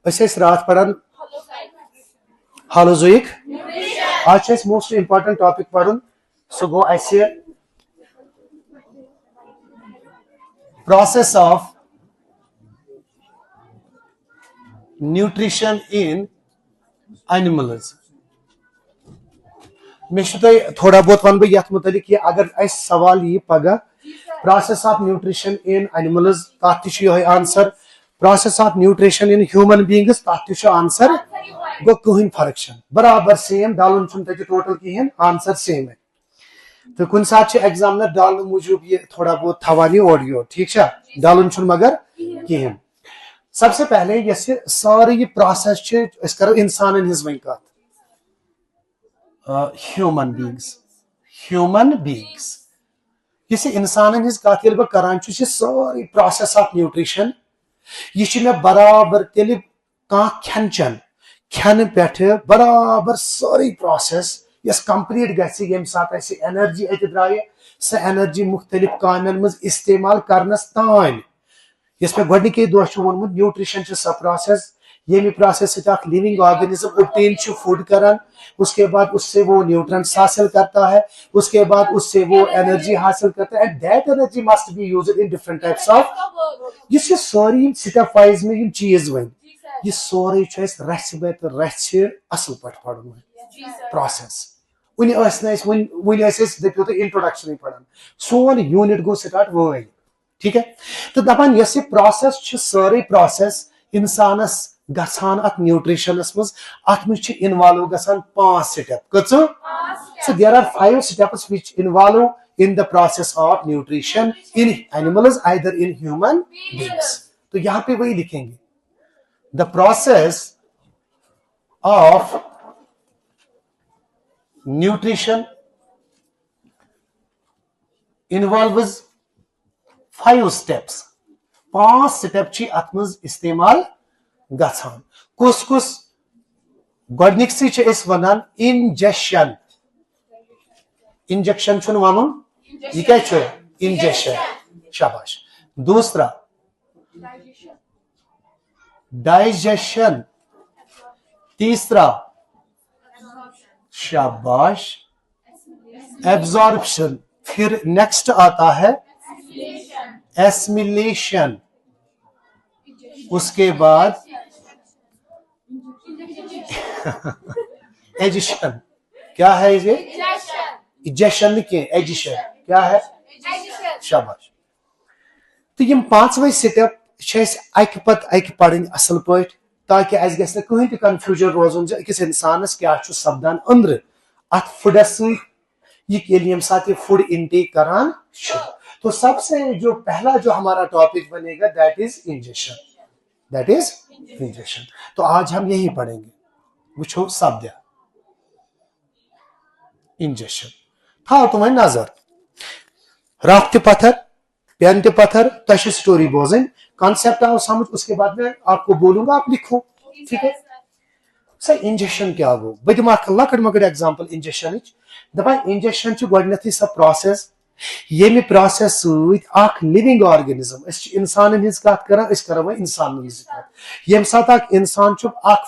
रात पढ़ान holozoic आज मोस्ट इंपॉर्टेंट टॉपिक पढ़न सो गो process of nutrition in animals मे थोड़ा बहुत वन बह यथ मुतलिक कि अगर सवाल यह पगह process of nutrition in animals तथ answer process of nutrition in human beings तथ आंसर गो कहीं फर्क बराबर सेम डालन टोटल कहें आंसर सेम है तो कुछ सात एग्जामिनर डालने मूजूब ये थोड़ा बहुत थवान यह और योर ठीक है डालन मगर कहें सबसे पहले ये सारे ये प्रोसेस करो इंसान हज वन कत ह्यूमन बींग्स ये इंसान हज कत ये बह करान सारी प्रोसेस ऑफ न्यूट्रिशन यह मे बराबर तेल खेन चन खेन पे बराबर सारी प्रोसेस यस कंप्लीट गम सात एनर्जी अत द्राय सह एनर्जी मुख्तलिफ कामन मज इस्तेमाल करनस तान यस मे गोडनिके दोह वोनमुत न्यूट्रिशन सह प्रोसेस ये प्रोसेस से लिविंग ऑर्गेनिज्म ऑब्टेन फूड करान उसके बाद उससे वो न्यूट्रिएंट्स हासिल करता है उसके बाद उससे वो एनर्जी हासिल करता है and that energy must be used in different types of ये सारी स्टेप वाइज में यम चीज वन ये सोरे रच तो रच असल पे पढ़न प्रोसेस वन दपो तो इंट्रोडक्शन पढ़ान सोन यूनिट गो स्टार्ट वो ठीक है तो दपान ये प्रोसेस सारे प्रोसेस इंसानस गसान अत न्यूट्रिशनस मज अत मज इन्वॉल्व गसान 5 स्टेप कचो so there are 5 steps which involve in the process of nutrition in animals either in human beings तो यहाँ पे वही लिखेंगे the process of nutrition involves 5 steps 5 step अत मज इस्तेमाल गसान कुस कुस गोडनिकसी वनान इंजेक्शन इंजेक्शन वन यह क्या इंजेक्शन शाबाश दूसरा डाइजेशन तीसरा शाबाश एब्जॉर्प्शन फिर नेक्स्ट आता है एसिमिलेशन उसके बाद एजिशन क्या है ये इजेशन के एजिशन क्या है शाबाश तो यम 5 स्टेप अक पत अक पढ़ असल पे ताकि अस गस कहीं तक कन्फ्यूजन रोजन अकिस इंसानस क्या सपदान अंदर अत फूडस ये साथ फूड इनटेक करान तो सबसे जो पहला जो हमारा टॉपिक बनेगा दैट इज इंजेक्शन तो आज हम यही पढ़ेंगे वो शब्द इंजेक्शन था तुम्हें नजर रात पत्थर पेन के पत्थर तश स्टोरी बोजन कॉन्सेप्ट आओ समझ उसके बाद में आपको बोलूंगा आप लिखो ठीक है सर इंजेक्शन क्या गो बह दिमा लकट मकट एग्जांपल इंजेक्शन दपा इंजेक्शन गोडनथ सब प्रोसेस ये प्रोसेस लिविंग ऑर्गेनिज्म इंसान हज कत कर वो इंसान ये सात इंसान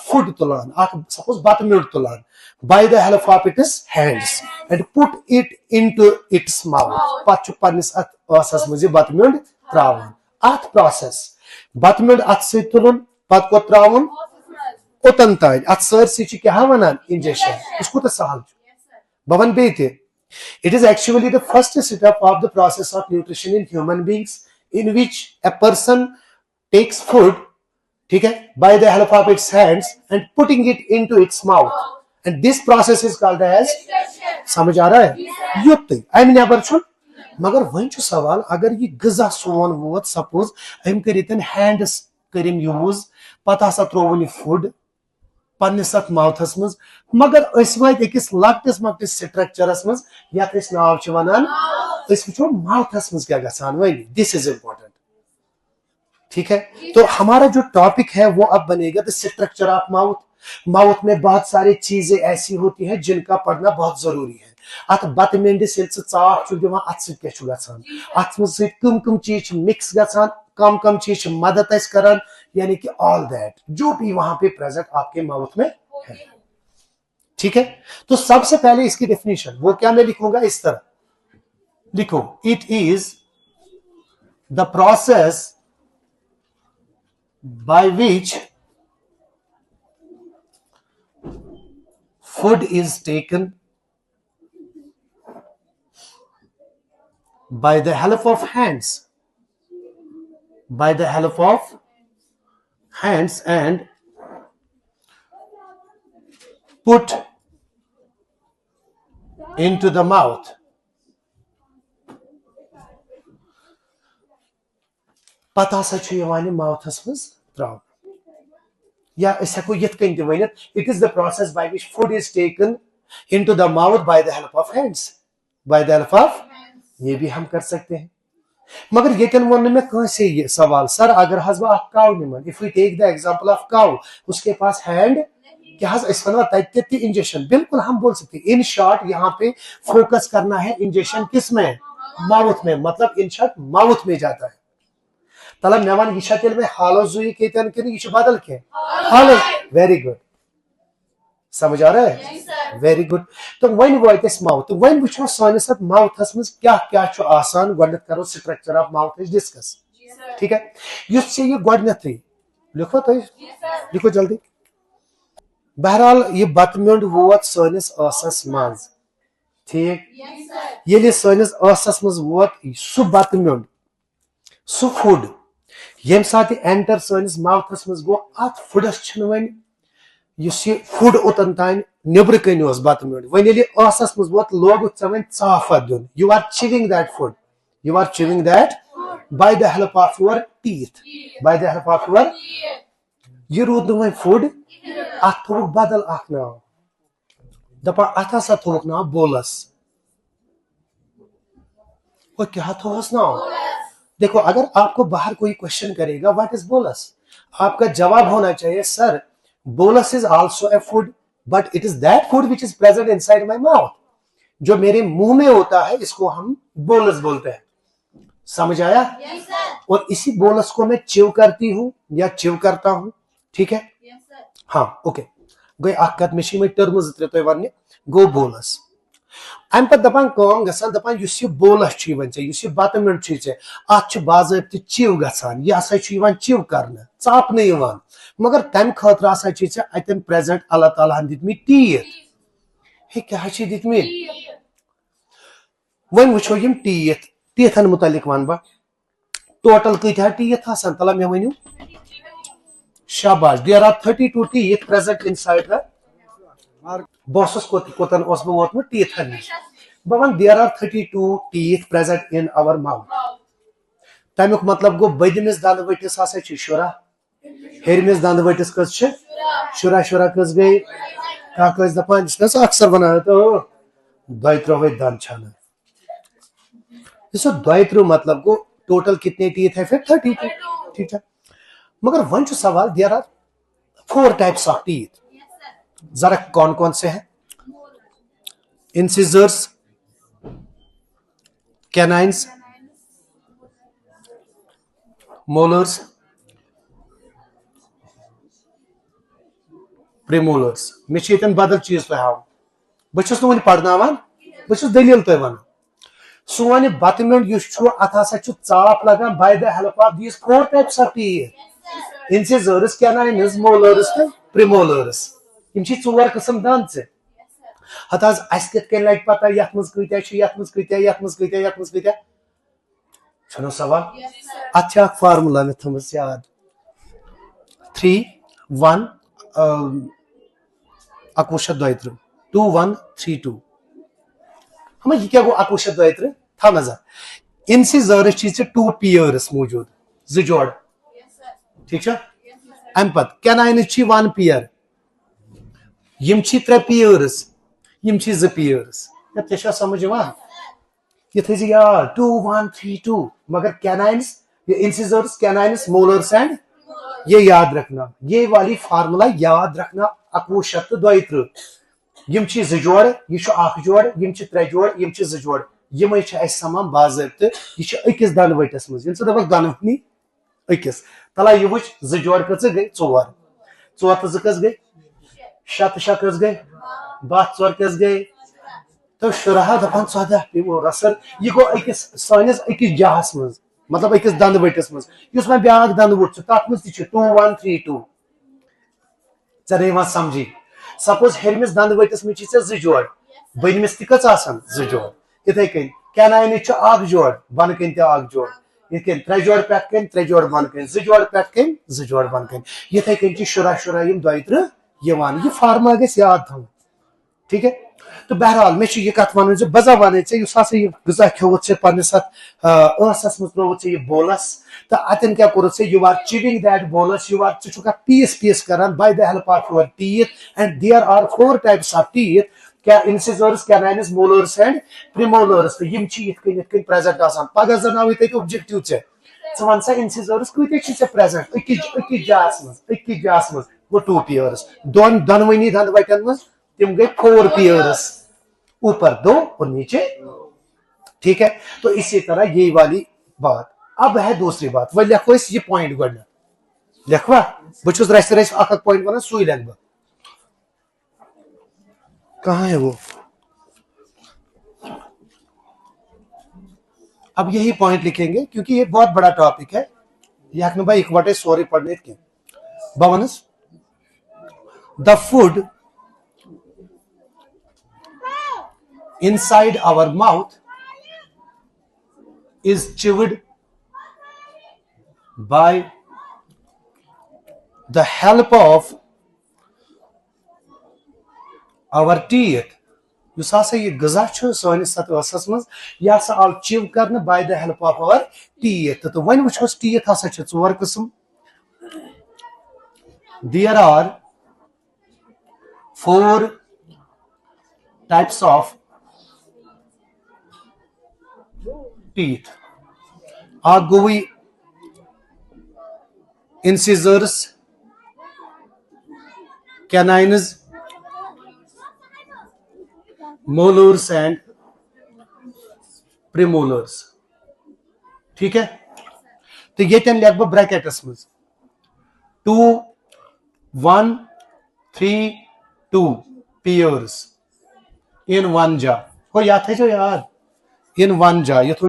फूड तुलान सपोज बत म्यूट तुलान by the help of its hands and put it into its mouth पत पन्निस अत मज बत म्यूट त्रावान अत प्रोसेस बत म्यूट अत से तुलन पत को त्रावन ओतन तान अत सरसी क्या वनान इंजेक्शन इस कूत सहल बह वन बे it is actually the first step of the process of nutrition in human beings in which a person takes food ठीक है by the help of its hands and putting it into its mouth and this process is called as समझ आ रहा है युक्त अम नबर छु मगर वन सवाल अगर ये गजा सोन वोत सपोज अम कर हैंड्स करिम यूज पता हसा त्रोवन फूड पन्निस अत माउथस मज मगर वत अकिस लकटिस मकटिस स्ट्रक्चरस मज यथ नाव वनान वो माउथस मज क्या गसान वही दिस इज इंपॉर्टेंट ठीक है तो हमारा जो टॉपिक है वो अब बनेगा द स्ट्रक्चर ऑफ माउथ में बहुत सारी चीजें ऐसी होती हैं जिनका पढ़ना बहुत जरूरी है अत बत मेंडिस चाट दिवान अत क्या अत कम चीज मिक्स गसान कम चीज मदद करान यानी कि ऑल दैट, जो भी वहां पे प्रेजेंट आपके माउथ में है। ठीक है, तो सबसे पहले इसकी डेफिनेशन वो क्या मैं लिखूंगा, इस तरह लिखो, it is the process by which food is taken by the help of hands, by the help of hands and put into the mouth. पता सा छु यवान माउथस मज त्राव, या अस हेको यथ कन त Vanit, it is the process by which food is taken into the mouth by the help of hands, by the help of, ये भी हम कर सकते हैं। मगर ये वन में कैसे ये सवाल, सर अगर हज बह काउ निमन, if we take the example of cow, उसके पास हैंड क्या तक इंजेक्शन, बिल्कुल हम बोल सकते हैं। इन शॉर्ट यहाँ पे फोकस करना है इंजेक्शन किस में, माउथ में, मतलब इन शॉर्ट माउथ में जाता है। तलब मे वन यह तेल में हालो जुई केतन कि यह बदल के हालो, वेरी गुड, समझ आ रहा है, वेरी गुड। तो वन वात माउथ, तो वन वो सानिस माउथस मज क्या क्या आसान, गोडनेथ करो स्ट्रक्चर ऑफ माउथ डिस्कस, ठीक है। युस ये गोडनेथ लिखो, तो लिखो जल्दी। बहरहाल ये बतम्युंड वोत सानिस आसस मज, ठीक, ये सानिस आसस मज वोत सह बतम्युंड, सह फूड यम साथ एंटर सानिस माउथस मज गो, अत फूडस वन फूड ओतन तान नबर कन बतम्युंड, वन ये आसस मज वोत लोग वे चाफ दिन, you are chewing that food, you are chewing that by the help of your teeth, by the help of your, यह रूद वन फूड, अत थोक बदल अख नाव, दपा अत हसा थोक नाव बोलस, वो क्या थोस नाव। देखो अगर आपको बाहर कोई क्वेश्चन करेगा व्हाट इज बोलस, आपका जवाब होना चाहिए sir bolus is also a food but it is that food which is present inside my mouth, जो मेरे मुंह में होता है इसको हम बोलस बोलते हैं, समझ आया। और इसी बोलस को मैं चिव करती हूं या चिव करता हूं, ठीक है, हाँ ओके। गई अत में टर्म त्रे तुम वन गो बोलस, अम पे दपान कम गसान, दपान युस यह बोलस युस यह बतम्युंड अत बाज़ाब्त चिव गसान, यह हसा चिव करने चापने यवान, मगर तम खतर हसा अतन प्रेजेंट अल्लाह ताला दितमित टीथ, हे क्या दितमित, वन वो यम टीथ, टीथन मुतलिक वन बह टोटल कत टीथ आसान, तला मे वनु, शाबाश, there are 32 teeth present inside the, बस कोतन वोतमुत टीथन नश, बह वन there are 32 teeth present in our mouth, तमुक मतलब गो बदमिस दंद वटिस हसा शुरा, हेरमिस दंद वटिस कस शुरा, शुरा कस गई, कस दपान अक्सर वन तो दय त्रोवे दंद छाना, दय त्रो मतलब गो टोटल कितने टीथ है फिर 32, ठीक है। मगर वन सवाल there are 4 types of teeth, जरा कौन कौन से हैं, इंसिजर्स, कैनाइन्स, मोलर्स, प्रीमोलर्स। मे बदल चीज तुम हाव, बहुत वन पढ़नावान, बहुत दलील तुम वन, सह वन बतम्युंड अत हसा चाप लगान by the help of these 4 types of teeth, incisors, canines, molars तो प्रीमोलर्स, यम 4 किस्म दंद से। हत अस कित लग पता यथ मज कत्या छो सवाल, अत फार्मूला मे थमस याद 3 1 21 2 1 3 2, हम यह क्या गो 21 था नजर, इंसिजर्स 2 पेयर्स मौजूद, जोड़, ठीक है, अम पत कैनाइन्स 1 पेयर, यम 3 पेयर्स, यम 2 पेयर्स, ये समझ ये थे यार 2 1 3 2, मगर कैनाइन्स, ये इंसिजर्स, कैनाइन्स, मोलर्स एंड, ये याद रखना, ये वाली फार्मूला याद रखना, 21 यम जोड़, यह अख जोड़, यम 3 जोड़, यम 2 जोड़, यम समान बाज़ाब्त, यह अकिस दन वटिस मज, दपक दनवनी अकिस तला यह वुच ज जोड़ कच गई 4 4 तो 2 कस गई 7 6 कस गई 12 4 कस गई तो शुराह दपान 14 पे रसर यह गो अकिस सानिस अकिस जहास मज मतलब अकिस दंद वटिस मज युस मैं ब्याक दंद वुट तथ मज 2132 चरे वन समझी सपोज हेरमिस दंद वटिस में 2 जोड़ बनमिस तक जो जोड़ इथे कन कैनाइन जोड़ बन कन जोड़ ये 3 जोड़ पे कन 3 जोड़ बन कन 2 जोड़ पे कन 2 जोड़ बन कन इथे कन शुरा शुरा 22 ये फार्मा गस याद थम ठीक है तो बहरहाल मे यह कत वन बजा वन यह गजा खोत पन्नस अस मज त्रोत यह बोलस तो अतन क्या कोर you are chewing that bolus you are piece piece करान by the help of your teeth and there are 4 types of teeth क्या incisors canines molars and premolars तो यम इथ प्रेजेंट आसान पगह जनाव ते ऑब्जेक्टिव चे वन सा इंसिजर्स कत प्रेजेंट अकिस जास मज गो 2 पेयर्स दोनवनी दंद वटन मज तिम गए 4 पेयर्स ऊपर 2 और नीचे ठीक है तो इसी तरह ये वाली बात अब है दूसरी बात वह लिखो इस ये पॉइंट गोड लिखवा बहुत रश रश पॉइंट वन सुई लिख बह कहाँ है वो अब यही पॉइंट लिखेंगे क्योंकि ये बहुत बड़ा टॉपिक है यह भाई इकवटे सोरे पढ़ने के बवनस the food inside our mouth is chewed by the help of our teeth use हसा यह गजा सानिस सस मज यह हसा आव चिव कर by the help of our teeth तो वन वो टीथ हसा 4 किस्म there are 4 types of teeth agui incisors canines molars and premolars ठीक है तो ये लिख ब्रैकेटस में 2 1 3 2 पेयर्स इन वन जा हो याद है जो यार इन वन जा ये